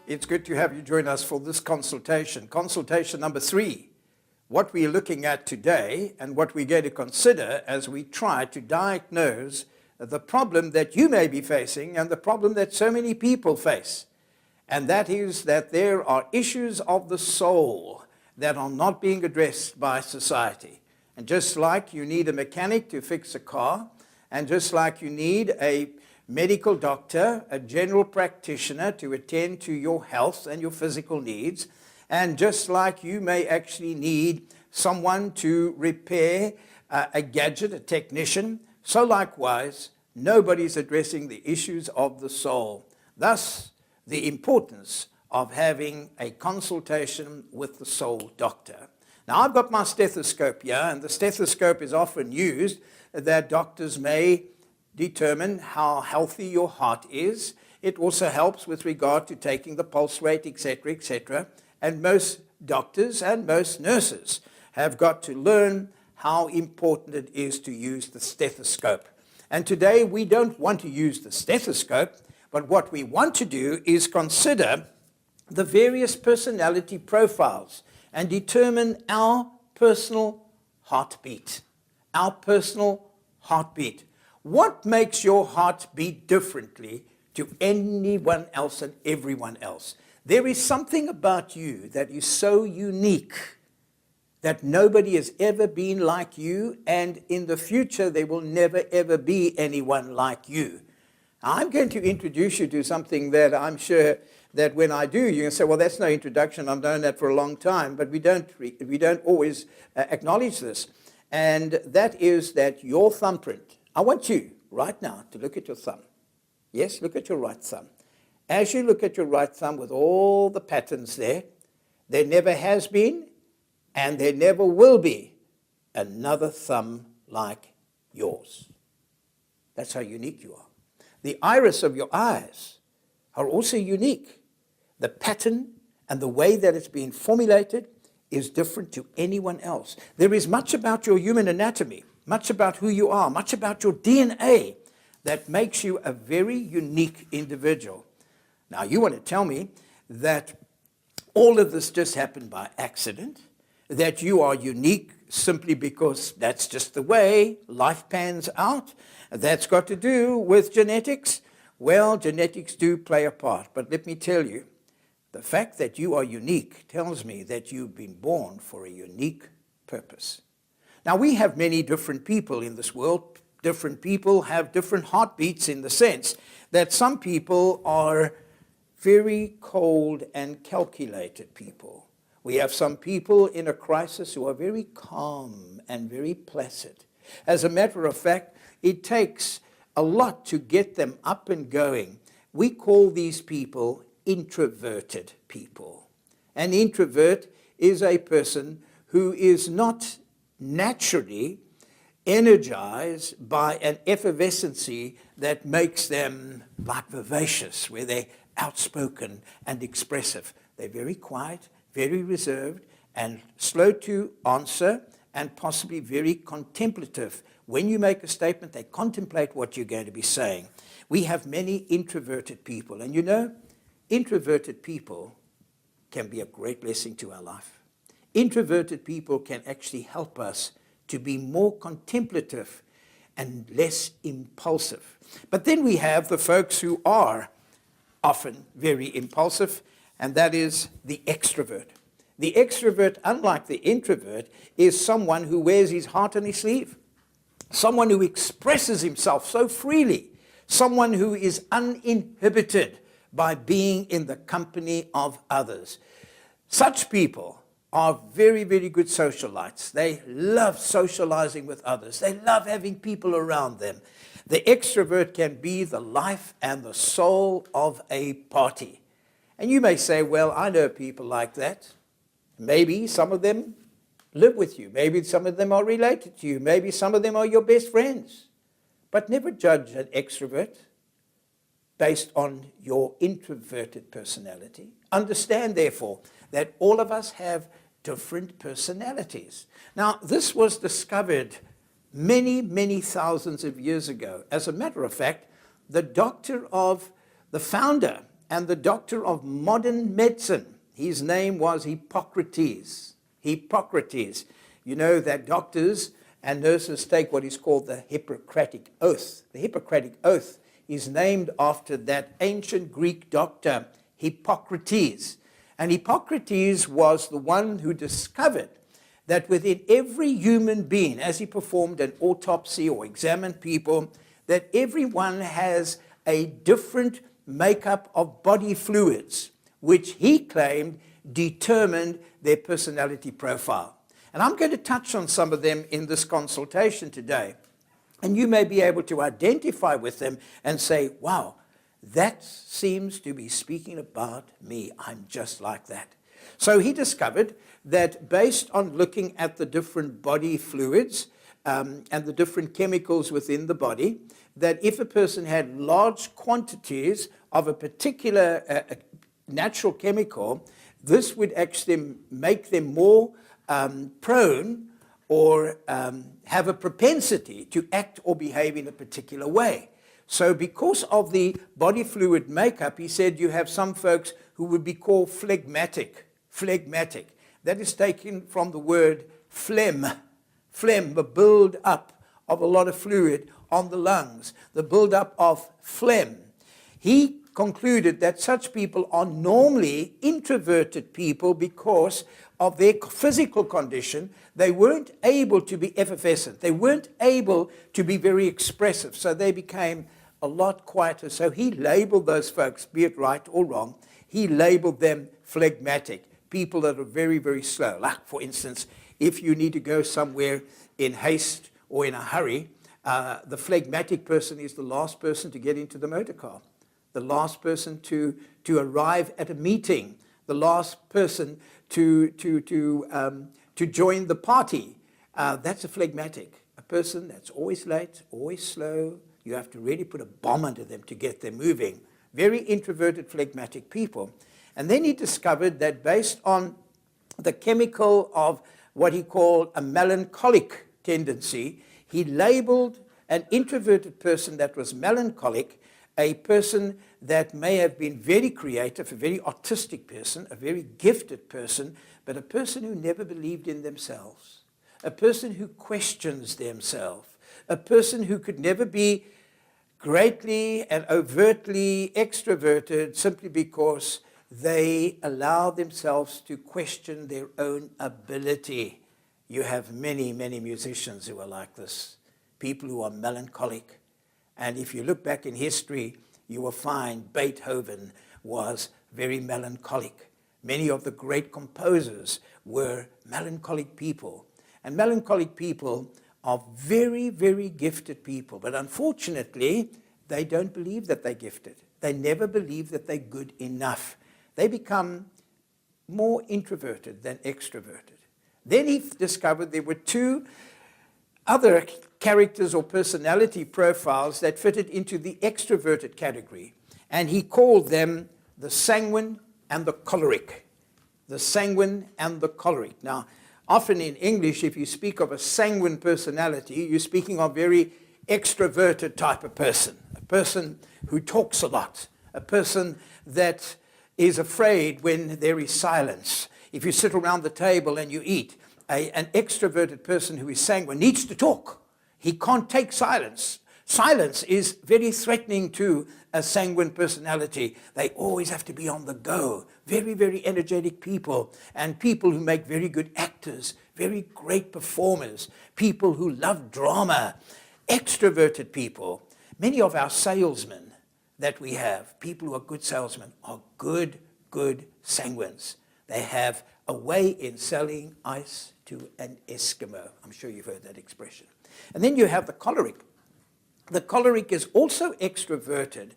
It's good to have you join us for this consultation. Consultation number 3. What we're looking at today and what we're going to consider as we try to diagnose the problem that you may be facing and the problem that so many people face. And that is that there are issues of the soul that are not being addressed by society. And just like you need a mechanic to fix a car, and just like you need a medical doctor, a general practitioner to attend to your health and your physical needs, and just like you may actually need someone to repair a gadget, a technician, so likewise, nobody's addressing the issues of the soul. Thus, the importance of having a consultation with the soul doctor. Now, I've got my stethoscope here, and the stethoscope is often used that doctors may determine how healthy your heart is. It also helps with regard to taking the pulse rate, etc., etc. And most doctors and most nurses have got to learn how important it is to use the stethoscope. And today we don't want to use the stethoscope, but what we want to do is consider the various personality profiles and determine our personal heartbeat. Our personal heartbeat. What makes your heart beat differently to anyone else and everyone else? There is something about you that is so unique that nobody has ever been like you, and in the future there will never ever be anyone like you. I'm going to introduce you to something that I'm sure that when I do, you can say, well, that's no introduction, I've known that for a long time, but we don't always acknowledge this. And that is that your thumbprint. I want you right now to look at your thumb. Yes, look at your right thumb. As you look at your right thumb with all the patterns there never has been and there never will be another thumb like yours. That's how unique you are. The iris of your eyes are also unique. The pattern and the way that it's been formulated is different to anyone else. There is much about your human anatomy, much about who you are, much about your DNA that makes you a very unique individual. Now, you want to tell me that all of this just happened by accident, that you are unique simply because that's just the way life pans out, that's got to do with genetics? Well, genetics do play a part, but let me tell you, the fact that you are unique tells me that you've been born for a unique purpose. Now, we have many different people in this world. Different people have different heartbeats in the sense that some people are very cold and calculated people. We have some people in a crisis who are very calm and very placid. As a matter of fact, it takes a lot to get them up and going. We call these people introverted people. An introvert is a person who is not naturally energized by an effervescency that makes them like vivacious, where they're outspoken and expressive. They're very quiet, very reserved, and slow to answer, and possibly very contemplative. When you make a statement, they contemplate what you're going to be saying. We have many introverted people, and you know, introverted people can be a great blessing to our life. Introverted people can actually help us to be more contemplative and less impulsive. But then we have the folks who are often very impulsive, and that is the extrovert. The extrovert, unlike the introvert, is someone who wears his heart on his sleeve, someone who expresses himself so freely, someone who is uninhibited by being in the company of others. Such people are very, very good socialites. They love socializing with others. They love having people around them. The extrovert can be the life and the soul of a party. And you may say, well, I know people like that. Maybe some of them live with you. Maybe some of them are related to you. Maybe some of them are your best friends. But never judge an extrovert based on your introverted personality. Understand, therefore, that all of us have different personalities. Now, this was discovered many, many thousands of years ago. As a matter of fact, the founder and the doctor of modern medicine. His name was Hippocrates. Hippocrates. You know that doctors and nurses take what is called the Hippocratic Oath. The Hippocratic Oath is named after that ancient Greek doctor, Hippocrates. And Hippocrates was the one who discovered that within every human being, as he performed an autopsy or examined people, that everyone has a different makeup of body fluids, which he claimed determined their personality profile. And I'm going to touch on some of them in this consultation today. And you may be able to identify with them and say, wow, that seems to be speaking about me. I'm just like that. So he discovered that based on looking at the different body fluids and the different chemicals within the body, that if a person had large quantities of a particular natural chemical, this would actually make them more prone or have a propensity to act or behave in a particular way. So because of the body fluid makeup, he said you have some folks who would be called phlegmatic. Phlegmatic. That is taken from the word phlegm. Phlegm, the build-up of a lot of fluid on the lungs, the build-up of phlegm. He concluded that such people are normally introverted people because of their physical condition. They weren't able to be effervescent. They weren't able to be very expressive, so they became a lot quieter. So he labeled those folks, be it right or wrong, he labeled them phlegmatic, people that are very, very slow. Like, for instance, if you need to go somewhere in haste or in a hurry, the phlegmatic person is the last person to get into the motor car, the last person to arrive at a meeting, the last person to join the party. That's a phlegmatic, a person that's always late, always slow. You have to really put a bomb under them to get them moving. Very introverted, phlegmatic people. And then he discovered that based on the chemical of what he called a melancholic tendency, he labeled an introverted person that was melancholic, a person that may have been very creative, a very artistic person, a very gifted person, but a person who never believed in themselves, a person who questions themselves, a person who could never be greatly and overtly extroverted simply because they allow themselves to question their own ability. You have many, many musicians who are like this, people who are melancholic. And if you look back in history, you will find Beethoven was very melancholic. Many of the great composers were melancholic people. And melancholic people are very, very gifted people. But unfortunately, they don't believe that they're gifted. They never believe that they're good enough. They become more introverted than extroverted. Then he discovered there were two other characters or personality profiles that fitted into the extroverted category. And he called them the sanguine and the choleric. The sanguine and the choleric. Now, often in English, if you speak of a sanguine personality, you're speaking of a very extroverted type of person, a person who talks a lot, a person that is afraid when there is silence. If you sit around the table and you eat, an extroverted person who is sanguine needs to talk. He can't take silence. Silence is very threatening to a sanguine personality. They always have to be on the go. Very, very energetic people, and people who make very good actors, very great performers, people who love drama, extroverted people. Many of our salesmen that we have, people who are good salesmen, are good sanguines. They have a way in selling ice to an Eskimo. I'm sure you've heard that expression. And then you have the choleric. The choleric is also extroverted,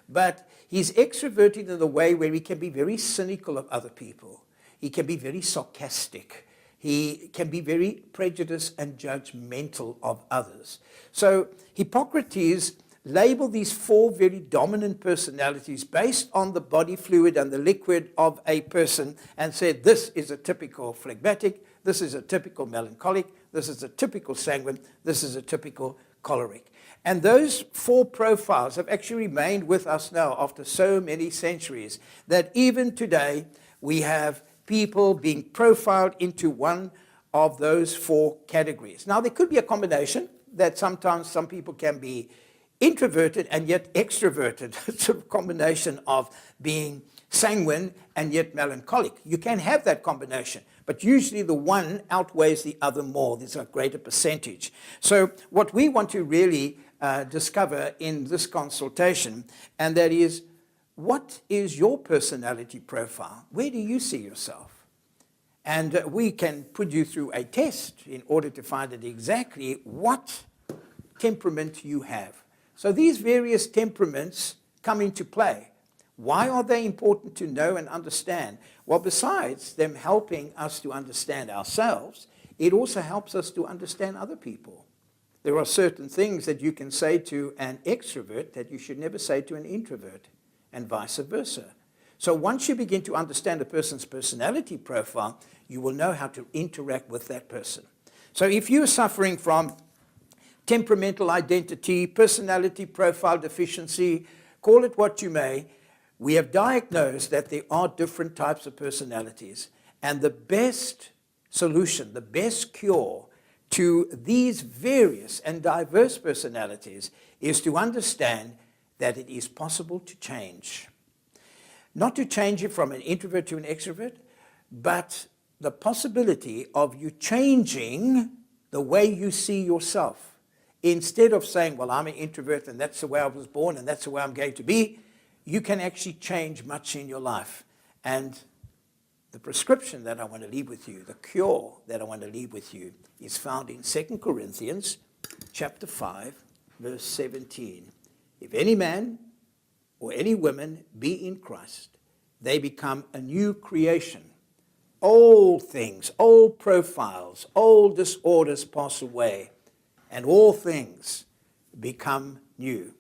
but he's extroverted in a way where he can be very cynical of other people. He can be very sarcastic. He can be very prejudiced and judgmental of others. So Hippocrates labeled these four very dominant personalities based on the body fluid and the liquid of a person and said this is a typical phlegmatic, this is a typical melancholic, this is a typical sanguine, this is a typical choleric. And those 4 profiles have actually remained with us now after so many centuries that even today we have people being profiled into one of those 4 categories. Now, there could be a combination that sometimes some people can be introverted and yet extroverted. It's a combination of being sanguine and yet melancholic. You can have that combination, but usually the one outweighs the other more. There's a greater percentage. So what we want to really discover in this consultation, and that is, what is your personality profile? Where do you see yourself? And we can put you through a test in order to find out exactly what temperament you have. So these various temperaments come into play. Why are they important to know and understand? Well, besides them helping us to understand ourselves, it also helps us to understand other people. There are certain things that you can say to an extrovert that you should never say to an introvert, and vice versa. So once you begin to understand a person's personality profile, you will know how to interact with that person. So if you're suffering from temperamental identity, personality profile deficiency, call it what you may, we have diagnosed that there are different types of personalities. And the best solution, the best cure to these various and diverse personalities is to understand that it is possible to change. Not to change it from an introvert to an extrovert, but the possibility of you changing the way you see yourself. Instead of saying, well, I'm an introvert and that's the way I was born and that's the way I'm going to be, you can actually change much in your life. And the prescription that I want to leave with you, the cure that I want to leave with you, is found in 2 Corinthians chapter 5, verse 17. If any man or any woman be in Christ, they become a new creation. Old things, old profiles, old disorders pass away, and all things become new.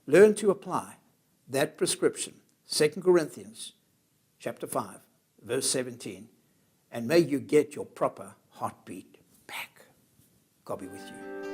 Learn to apply that prescription, 2 Corinthians chapter 5, verse 17, and may you get your proper heartbeat back. God be with you.